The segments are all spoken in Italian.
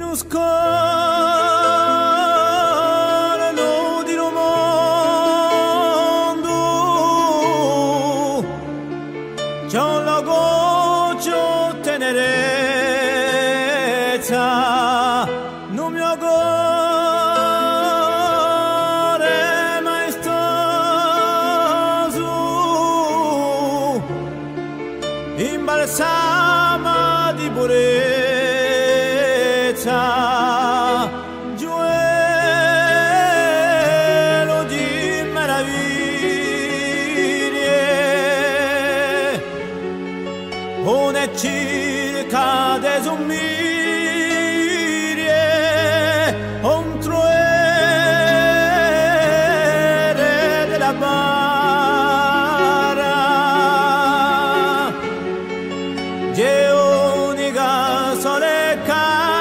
minuscolo di un mondo c'è un lago tenerezza non mi augure maestoso imbalsama di purezza gioiello di meraviglie una circa de sommirie un troere della bara unica sole cara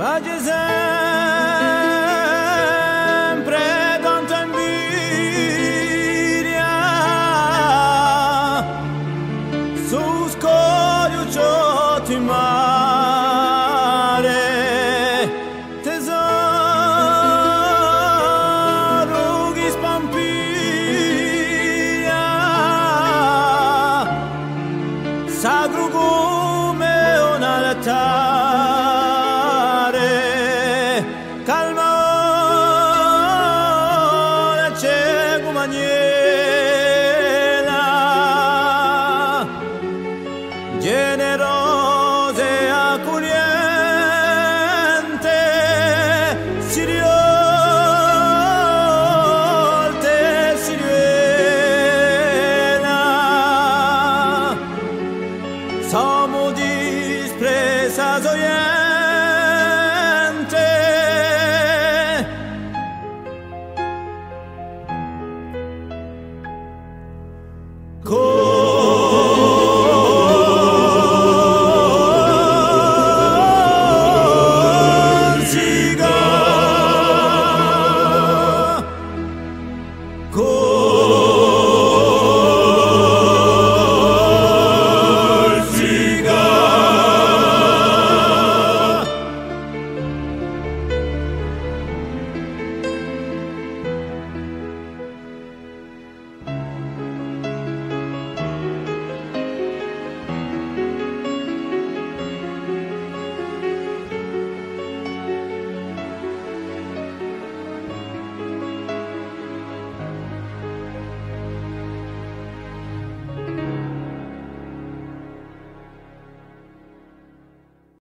Faggi sempre tanta invidia su scoglio ciò ti mare tesoro che spampiglia sacro come un altare generosa e accogliente si rivolta e si rivela siamo dispresa sogliente